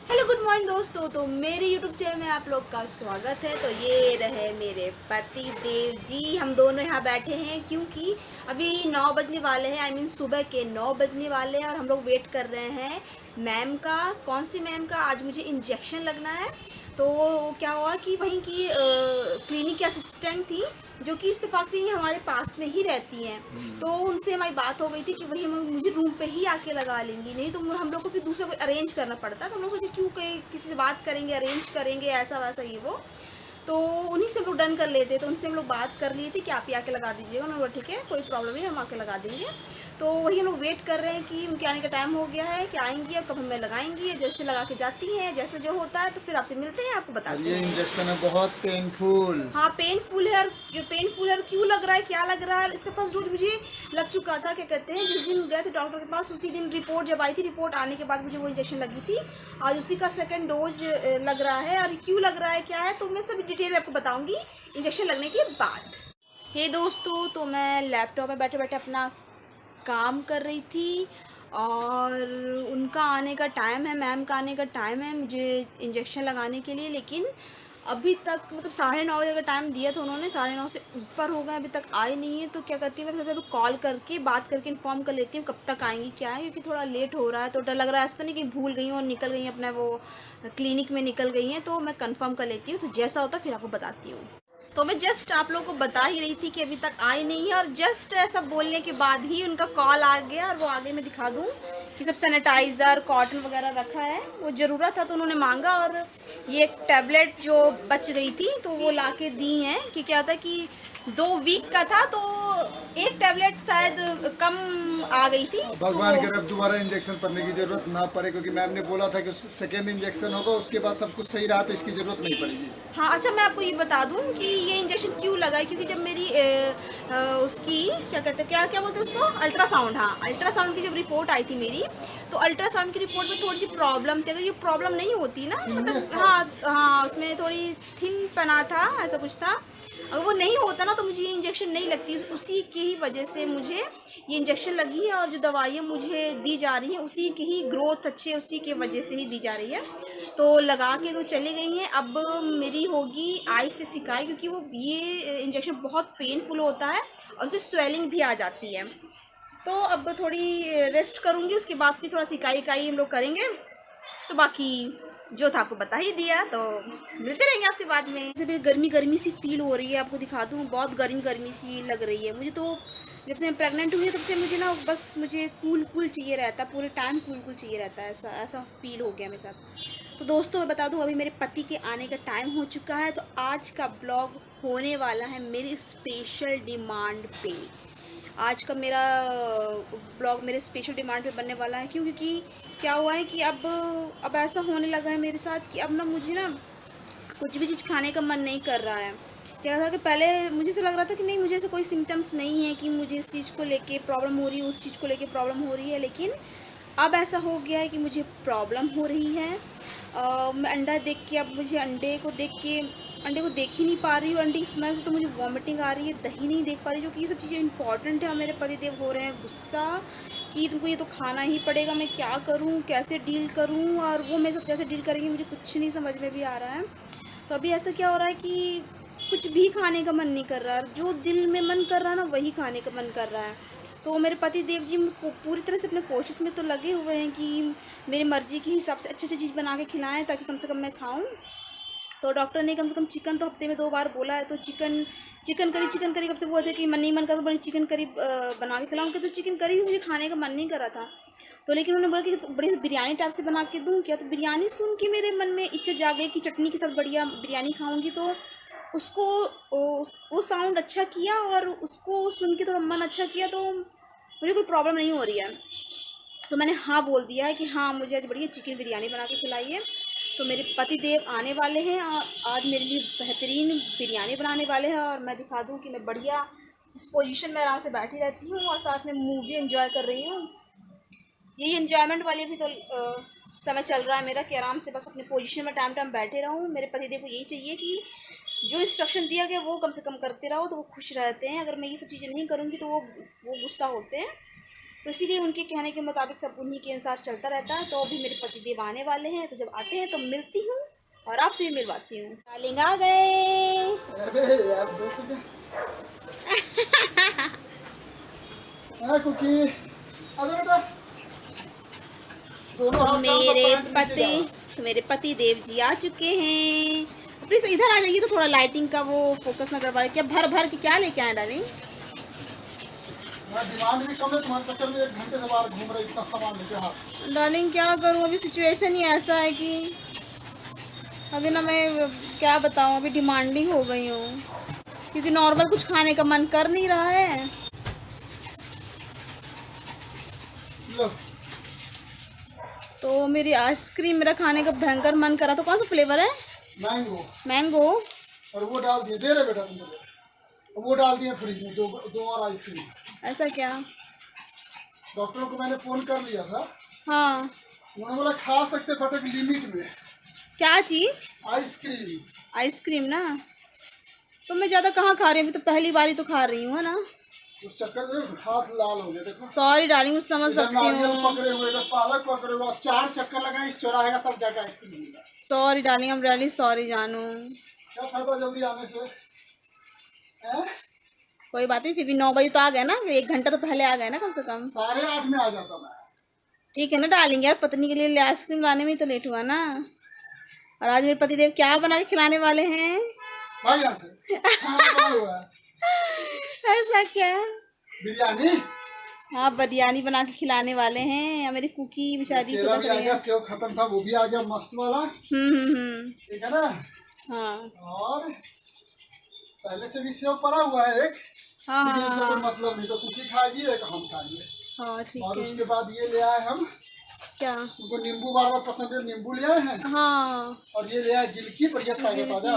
Hello good morning दोस्तों। तो मेरे यूट्यूब चैनल में आप लोग का स्वागत है। तो ये रहे मेरे पति देव जी, हम दोनों यहाँ बैठे हैं क्योंकि अभी 9 बजने वाले हैं। आई मीन सुबह के 9 बजने वाले हैं और हम लोग वेट कर रहे हैं मैम का। कौन सी मैम का? आज मुझे इंजेक्शन लगना है। तो क्या हुआ कि वहीं की क्लिनिक की असिस्टेंट थी जो कि इत्तेफाक से ही हमारे पास में ही रहती हैं। तो उनसे हमारी बात हो गई थी कि वही मुझे रूम पे ही आके लगा लेंगी, नहीं तो हम लोग को फिर दूसरा कोई अरेंज करना पड़ता। तो हम लोग सोचे क्यों कहीं किसी से बात करेंगे, अरेंज करेंगे, ऐसा वैसा ये वो। तो उन्हीं से हम लोग डन कर लेते। तो उनसे हम लोग बात कर लिए थे कि आप ही आके लगा दीजिएगा। उन्होंने बोला ठीक है, कोई प्रॉब्लम नहीं, हम आके लगा देंगे। तो वही हम लोग वेट कर रहे हैं कि उनके आने का टाइम हो गया है कि आएंगी और कब हमें लगाएंगी। जैसे लगा के जाती हैं, जैसे जो होता है तो फिर आपसे मिलते हैं, आपको और बताते ये हैं। इंजेक्शन है बहुत पेनफुल। हाँ पेनफुल है। और पेनफुल है और क्यों लग रहा है, क्या लग रहा है? इसका फर्स्ट डोज मुझे लग चुका था। क्या कहते हैं, जिस दिन गए थे डॉक्टर के पास उसी दिन रिपोर्ट जब आई थी, रिपोर्ट आने के बाद मुझे वो इंजेक्शन लगी थी। आज उसी का सेकंड डोज लग रहा है। और क्यों लग रहा है, क्या है, तो मैं सब डिटेल में आपको बताऊंगी इंजेक्शन लगने के बाद। हे दोस्तों, तो मैं लैपटॉप में बैठे बैठे अपना काम कर रही थी और उनका आने का टाइम है, मैम का आने का टाइम है मुझे इंजेक्शन लगाने के लिए। लेकिन अभी तक मतलब 9:30 का टाइम दिया था उन्होंने, 9:30 से ऊपर हो गए, अभी तक आए नहीं है। तो क्या करती हूँ, मैं सबसे कॉल करके बात करके इन्फॉर्म कर लेती हूँ कब तक आएंगी, क्या है, क्योंकि थोड़ा लेट हो रहा है। तो डर लग रहा है ऐसा तो नहीं कि भूल गई हूँ और निकल गई हैं अपना वो क्लिनिक में निकल गई हैं। तो मैं कंफर्म कर लेती हूँ, तो जैसा होता फिर आपको बताती हूँ। तो मैं जस्ट आप लोगों को बता ही रही थी कि अभी तक आए नहीं है। और जस्ट ऐसा बोलने के बाद ही उनका कॉल आ गया। और वो आगे मैं दिखा दूँ कि सब सैनिटाइज़र कॉटन वगैरह रखा है, वो ज़रूरत था तो उन्होंने मांगा। और ये एक टैबलेट जो बच गई थी तो वो ला के दी हैं कि क्या होता है कि 2 वीक का था तो एक टैबलेट शायद कम आ गई थी। तो भगवान वो करे अब दोबारा इंजेक्शन पड़ने की जरूरत ना पड़े, क्योंकि मैम ने बोला था कि सेकेंड इंजेक्शन होगा उसके बाद सब कुछ सही रहा तो इसकी जरूरत नहीं पड़ेगी। हाँ अच्छा, मैं आपको ये बता दूं कि ये इंजेक्शन क्यों लगा है। क्योंकि जब मेरी उसकी क्या कहते हैं, क्या क्या बोलते हैं उसको, अल्ट्रासाउंड, हाँ अल्ट्रासाउंड की जब रिपोर्ट आई थी मेरी, तो अल्ट्रासाउंड की रिपोर्ट में थोड़ी सी प्रॉब्लम थी। अगर ये प्रॉब्लम नहीं होती ना, थिननेस मतलब था हाँ उसमें। हाँ उसमें थोड़ी थिन पना था, ऐसा कुछ था। अगर वो नहीं होता ना तो मुझे ये इंजेक्शन नहीं लगती। उसी की ही वजह से मुझे ये इंजेक्शन लगी है। और जो दवाइयाँ मुझे दी जा रही हैं उसी की ही ग्रोथ अच्छे, उसी के वजह से ही दी जा रही है। तो लगा के तो चली गई हैं। अब मेरी होगी आई से सिकाई, क्योंकि वो ये इंजेक्शन बहुत पेनफुल होता है और उससे स्वेलिंग भी आ जाती है। तो अब थोड़ी रेस्ट करूँगी, उसके बाद फिर थोड़ा सिकाई काई हम लोग करेंगे। तो बाकी जो था आपको बता ही दिया, तो मिलते रहेंगे आपसे बाद में। जब ये गर्मी गर्मी सी फील हो रही है, आपको दिखा दूँ, बहुत गर्मी गर्मी सी लग रही है मुझे। तो जब से मैं प्रेग्नेंट हुई तब से मुझे ना बस मुझे कूल कूल चाहिए रहता है, पूरे टाइम कूल कूल चाहिए रहता है, ऐसा ऐसा फील हो गया मेरे साथ। तो दोस्तों मैं बता दूँ, अभी मेरे पति के आने का टाइम हो चुका है। तो आज का ब्लॉग होने वाला है मेरी स्पेशल डिमांड पे। आज का मेरा ब्लॉग मेरे स्पेशल डिमांड पे बनने वाला है। क्यों? क्योंकि क्या हुआ है कि अब ऐसा होने लगा है मेरे साथ कि अब ना मुझे ना कुछ भी चीज़ खाने का मन नहीं कर रहा है। क्या था कि पहले मुझे ऐसा लग रहा था कि नहीं, मुझे ऐसे कोई सिम्टम्स नहीं है कि मुझे इस चीज़ को लेके प्रॉब्लम हो रही है, उस चीज़ को लेके प्रॉब्लम हो रही है। लेकिन अब ऐसा हो गया है कि मुझे प्रॉब्लम हो रही है। मैं अंडा देख के, अब मुझे अंडे को देख ही नहीं पा रही हूँ। अंडे की स्मेल से तो मुझे वॉमिटिंग आ रही है। दही नहीं देख पा रही, जो कि ये सब चीज़ें इंपॉर्टेंट है। और मेरे पतिदेव हो रहे हैं गुस्सा कि तुमको ये तो खाना ही पड़ेगा, मैं क्या करूँ, कैसे डील करूँ, और वो मेरे साथ कैसे डील करेंगे, मुझे कुछ नहीं समझ में भी आ रहा है। तो अभी ऐसा क्या हो रहा है कि कुछ भी खाने का मन नहीं कर रहा है। जो दिल में मन कर रहा है ना, वही खाने का मन कर रहा है। तो मेरे पति देव जी को पूरी तरह से अपने कोशिश में तो लगे हुए हैं कि मेरी मर्ज़ी के हिसाब से अच्छी अच्छी चीज़ बना के खिलाएं, ताकि कम से कम मैं खाऊं। तो डॉक्टर ने कम से कम चिकन तो हफ्ते में 2 बार बोला है। तो चिकन करी कब से बोलते कि मन नहीं, मन कर तो बड़ी चिकन करी बना के खिलाऊँ। तो चिकन करी भी मुझे खाने का मन नहीं कर रहा था। तो लेकिन उन्होंने बोला कि तो बड़ी बिरयानी टाइप से बना के दूँ क्या। तो बिरयानी सुन के मेरे मन में इच्छा जाग गई कि चटनी के साथ बढ़िया बिरयानी खाऊंगी। तो उसको वो साउंड अच्छा किया और उसको सुन के थोड़ा मन अच्छा किया। तो मुझे कोई प्रॉब्लम नहीं हो रही है। तो मैंने हाँ बोल दिया है कि हाँ मुझे आज बढ़िया चिकन बिरयानी बना के खिलाइए। तो मेरे पति देव आने वाले हैं और आज मेरे लिए बेहतरीन बिरयानी बनाने वाले हैं। और मैं दिखा दूँ कि मैं बढ़िया इस पोजीशन में आराम से बैठी रहती हूँ और साथ में मूवी एंजॉय कर रही हूँ। यही एंजॉयमेंट वाली भी तो समय चल रहा है मेरा कि आराम से बस अपने पोजीशन में टाइम टाइम बैठे रहूँ। मेरे पतिदेव को यही चाहिए कि जो इंस्ट्रक्शन दिया गया वो कम से कम करते रहो, तो वो खुश रहते हैं। अगर मैं ये सब चीज़ें नहीं करूँगी तो वो गुस्सा होते हैं। तो इसीलिए उनके कहने के मुताबिक सब उन्हीं के अनुसार चलता रहता है। तो अभी मेरे पतिदेव आने वाले हैं, तो जब आते हैं तो मिलती हूँ और आपसे भी मिलवाती हूँ। डार्लिंग आ गए। अरे यार दोस्त हाँ कुकी आजा बेटा। दोनों हाथ मेरे पति देव जी आ चुके हैं। प्लीज इधर आ जाइए तो थोड़ा लाइटिंग का वो फोकस ना कर पा रहे। क्या भर भर के क्या लेके आए डार्लिंग? डिमांड भी कम है तुम्हारे चक्कर में 1 घंटे से बाहर घूम रहे इतना सामान लेके हाथ। डार्लिंग क्या करूँ, अभी सिचुएशन ही ऐसा है कि अभी ना मैं क्या बताऊँ, अभी डिमांडिंग हो गई हूँ क्योंकि नॉर्मल कुछ खाने का मन कर नहीं रहा है। लो तो मेरी आइसक्रीम मेरा खाने का भयंकर मन करा। तो कौन सा फ्लेवर है? मैंगो। और वो डाल दिए, दे रहे बेटा तुमको, वो डाल दिए फ्रिज में दो और आइसक्रीम। ऐसा क्या? डॉक्टर को मैंने फोन कर लिया था। हाँ, उन्होंने बोला खा सकते बट एक लिमिट में। क्या चीज? आइसक्रीम ना। तो मैं ज्यादा कहाँ खा रही हूँ, अभी तो पहली बारी तो खा रही हूँ, है ना। उस चक्कर में हाथ लाल हो गया देखो। सॉरी डार्लिंग, समझ सकती हूँ। पकड़े हुए इधर पालक पकड़े हुए, 4 चक्कर लगाए इस चौराहे का तब जाकर आइसक्रीम मिला। Sorry darling, I am really sorry जानू। क्या फायदा जल्दी आने से है? कोई बात नहीं, फिर भी 9 बजे तो आ गए ना, 1 घंटा तो पहले आ गए ना कम से कम। 8:30 में आ जाता मैं। ठीक है ना डार्लिंग, यार पत्नी के लिए आइसक्रीम लाने में तो लेट हुआ ना। और आज मेरे पतिदेव क्या बना के खिलाने वाले हैं? भाई यहाँ से खाना हुआ है। ऐसा क्या? बिरयानी। हाँ, बिरयानी बना के खिलाने वाले हैं। मेरी कुकी बेचारी केला भी आ गया, सेव खत्म था वो भी आ गया मस्त वाला। ठीक है ना। हाँ, और पहले से भी सेव पड़ा हुआ है एक। हाँ हाँ हाँ, मतलब नहीं तो कुकी खाएगी एक हम खाएंगे। हाँ ठीक और है। उसके बाद ये ले आए हम, क्या? उनको नींबू बार बार पसंद है, नींबू ले आए हैं। हाँ, और ये ले आए गिलकी बढ़िया ताजा ताजा।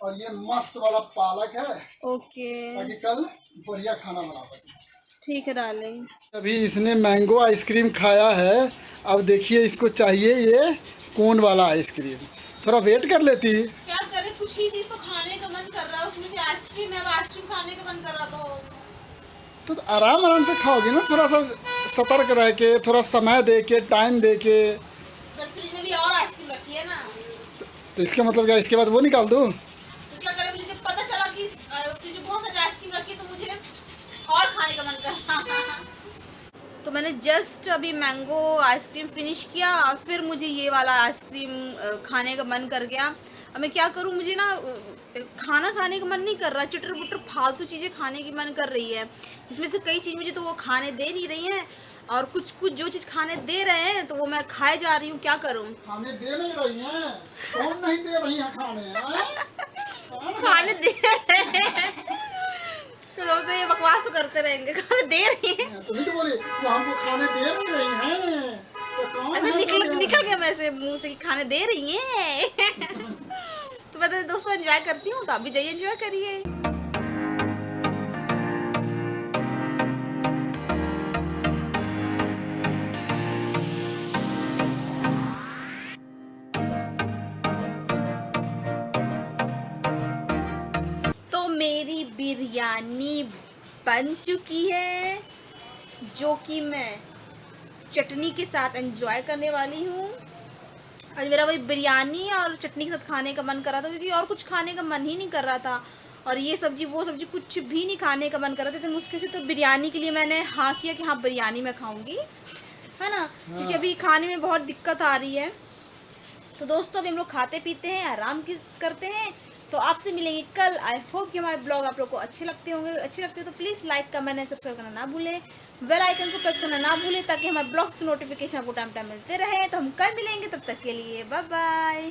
और ये मस्त वाला पालक है, ओके, ताकि कल बढ़िया खाना बना सके। ठीक है डार्लिंग। अभी इसने मैंगो आइसक्रीम खाया है, अब देखिए इसको चाहिए ये कोन वाला आइसक्रीम। थोड़ा वेट कर लेती। क्या करे, कुछ ही चीज तो खाने का मन कर रहा है, उसमें से आइसक्रीम है। अब आइसक्रीम खाने का मन कर रहा तो आराम आराम से खाओगे ना, थोड़ा सा सतर्क रह के, थोड़ा समय दे के, टाइम दे के। फ्रिज में भी और आइसक्रीम रखी है ना। तो इसका मतलब क्या, इसके बाद वो निकाल दूँ? तो क्या करें, मुझे जब पता चला कि फ्रिज में बहुत सारी आइसक्रीम रखी है तो मुझे और खाने का मन कर रहा। तो मैंने जस्ट अभी मैंगो आइसक्रीम फिनिश किया और फिर मुझे ये वाला आइसक्रीम खाने का मन कर गया। अब मैं क्या करूँ, मुझे ना खाना खाने का मन नहीं कर रहा, चटर पुटर फालतू चीज़ें खाने की मन कर रही है। इसमें से कई चीज़ मुझे तो वो खाने दे नहीं रही हैं, और कुछ कुछ जो चीज़ खाने दे रहे हैं तो वो मैं खाए जा रही हूँ। क्या करूँ? खाने दे नहीं रही हैं? कौन नहीं दे रही है खाने? खाने दे रहे हैं तो दोस्तों ये बकवास तो करते रहेंगे। खाने दे रही हैं, तुम तो बोली वो हमको खाने दे नहीं रही हैं, तो कौन ऐसे है? निकल गया मेरे से मुंह से कि खाने दे रही हैं। तो मैं तो दोस्तों एंजॉय करती हूँ, तो आप भी जाइए एंजॉय करिए। तो मेरी बिरयानी बन चुकी है, जो कि मैं चटनी के साथ एंजॉय करने वाली हूँ। आज मेरा वही बिरयानी और चटनी के साथ खाने का मन कर रहा था, क्योंकि और कुछ खाने का मन ही नहीं कर रहा था। और ये सब्जी वो सब्जी कुछ भी नहीं खाने का मन कर रहा था। तो मुश्किल से तो बिरयानी के लिए मैंने हाँ किया कि हाँ बिरयानी मैं खाऊंगी, है ना। क्योंकि अभी खाने में बहुत दिक्कत आ रही है। तो दोस्तों अभी हम लोग खाते पीते हैं, आराम करते हैं। तो आपसे मिलेंगे कल। आई होप कि हमारे ब्लॉग आप लोग को अच्छे लगते होंगे। अच्छे लगते हो तो please like, comment and subscribe करना ना भूलें। बेल आइकन को प्रेस करना ना भूलें, ताकि हमारे ब्लॉग्स की नोटिफिकेशन आपको टाइम टाइम मिलते रहे। तो हम कल मिलेंगे, तब तक के लिए बाय बाय।